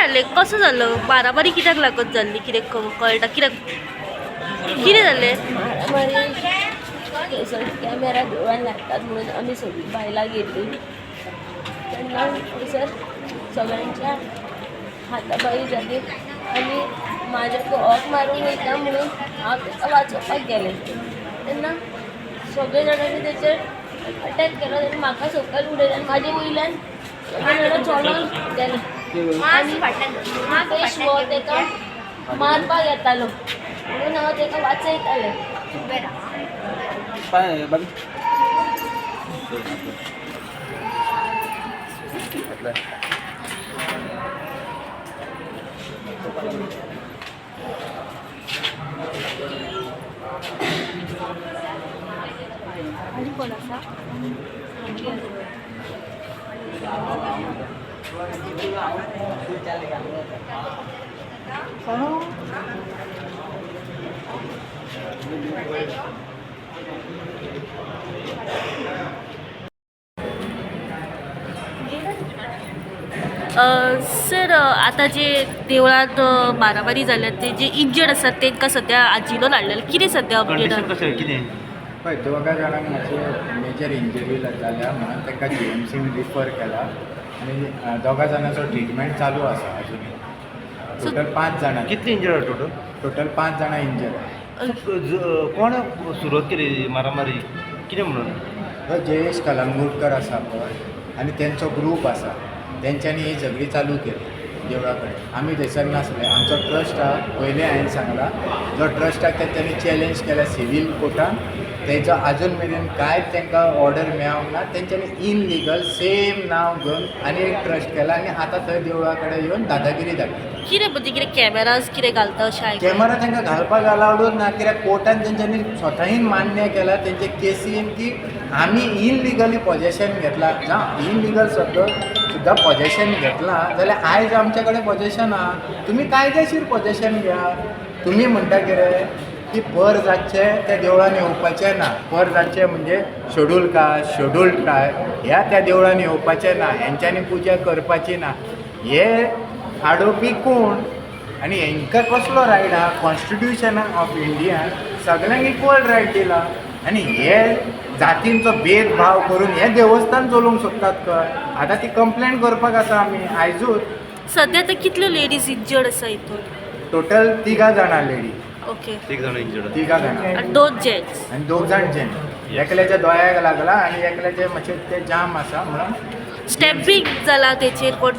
जालें कसो जालो बाराबारी कित्याक लागत जाल्ली कितें कळटा कित्याक कितें जालें थंयसर कॅमेरा देवळान लागतात म्हणून आमी सगळीं बायलां गेल्लीं तेन्ना थंयसर सगळ्यांच्या हाताबाई जाली आनी म्हाज्याक हॉक मारूंक वयता म्हणून हांव ताका वाचोवपाक गेलें तेन्ना सगळे जाणांनी तेचेर अटॅक केलो आनी म्हाका सकयल उडयलें आनी म्हाजे वयल्यान सगळे जाणां चोलोन गेले आनी पेश वो ताका मारपाक येतालो म्हणून हांव ताका वाचयतालें. कोण आसा सर आतां जे देवळांत बाराबारी जाल्यात ते जे इंजर्ड आसात तांकां सद्या आजिलो धाडलेलो कितें सद्या अपडेट पळय दोगा जाणांक मातशे मेजर इंजरी जाल्या म्हणून तांकां GMCन रिफर केला आनी दोगा जाणांचो ट्रिटमेंट चालू आसा अजुनूय. टोटल 5 जाणां. कितले इंजर्ड टोटल 5 जाणां इंजर्ड. कोण सुरवात केली मारामारी कितें म्हणून? तो जयेश कलंगूटकर आसा पळय आनी तेंचो ग्रूप आसा तेंच्यांनी ही झगडी चालू केली देवळा कडेन. आमी थंयसर नासले. आमचो ट्रस्ट आहा पयलीं हांवें सांगला जो ट्रस्टाक तेंच्यांनी चॅलेंज केला सिवील कोर्टान तेजो आजून मेरेन कांयच तांकां ऑर्डर मेळोंक ना. तेंच्यांनी इनलिगल सेम नांव घेवन आनी एक ट्रस्ट केला आनी आतां थंय देवळा कडेन येवन दादागिरी दाखयता. कितें म्हणजे कितें कॅमेराज कितें घालता अशें आयकलां? कॅमेरा तांकां घालपाक अलावडूच ना कित्याक कोर्टान तेंच्यांनी स्वताहीन मान्य केला तेंचे केसीन की आमी इनलिगली पॉजेशन घेतला जावं इनलिगल सुद्दां पॉजेशन घेतलां जाल्यार आयज आमचे कडेन पॉजेशन आहा. तुमी कायदेशीर पॉजेशन घेया. तुमी म्हणटा कितें की पर जातचें त्या देवळान येवपाचें ना. पर जातचें म्हणजे शेड्यूल कास्ट शेड्यूल्ड ट्रायब ह्या त्या देवळान येवपाचें ना. हेंच्यांनी पुजा करपाची ना. हे आडोवपी कोण आनी हेंकां कसलो रायट आहा? कॉन्स्टिट्युशनान ऑफ इंडियान सगळ्यांक इक्वल रायट दिला आनी हे जातींचो भेदभाव करून हे देवस्थान चलोवंक सोदतात खंय? आतां ती कंप्लेंट करपाक आसा आमी आयजूच. सद्या तर कितल्यो लेडीज इंजर्ड आसा हितून? टोटल 3 जाणां लेडी. ओके. 1 जाण इंजर्ड. 3 जाणां आनी 2 जेंट्स. आनी 2 जाण जेंट्स. एकल्याच्या दोळ्याक लागला आनी एकल्याचे मातशें ते जाम आसा म्हणून स्टॅम्पिंग जाला तेचेर कोण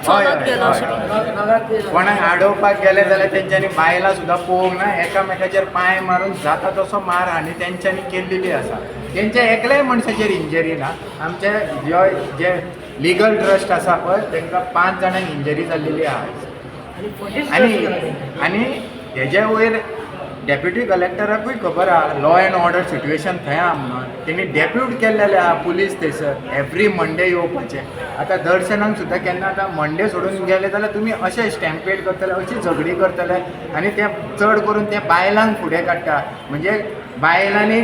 चलत गेलो अशें. कोणाक आडोवपाक गेले जाल्यार तेंच्यांनी बायलां सुद्दां पळोवंक ना. एकामेकाचेर पांय मारून जाता तसो मार हाणी तेंच्यांनी केल्लेली आसा. तेंच्या एकल्याय मनशाचेर इंजरी ना. आमचे जे लिगल ट्रस्ट आसा पळय तांकां 5 जाणांक इंजरी जाल्लेली आहा. आनी हेजे वयर डेप्युटी कलेक्टराकूय खबर आहा लॉ एंड ऑर्डर सिट्युएशन थंय आहा म्हणून. तेणी डेप्यूट केल्लेले आहा पुलीस थंयसर एवरी मंडे येवपाचें. आतां दर्शनाक सुद्दां केन्ना आतां मंडे सोडून गेले जाल्यार तुमी अशें स्टॅम्पेड करतले अशी झगडी करतले आनी ते चड करून ते बायलांक फुडें काडटा. म्हणजे बायलांनी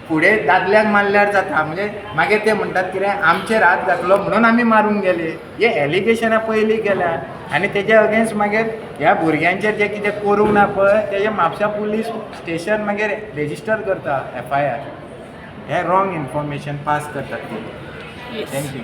फुडें दादल्याक मारल्यार जाता. म्हणजे मागीर ते म्हणटात कितें आमचेर हात घातलो म्हणून आमी मारूंक गेले. हे एलिगेशनां पयलीं केल्या आनी तेजे अगेन्स्ट मागीर ह्या भुरग्यांचेर जे कितें करूंक ना पळय तेजे म्हापसा पुलीस स्टेशन मागीर रेजिस्टर करता FIR. हे रॉंग इन्फॉर्मेशन पास करतात ते. थँक्यू.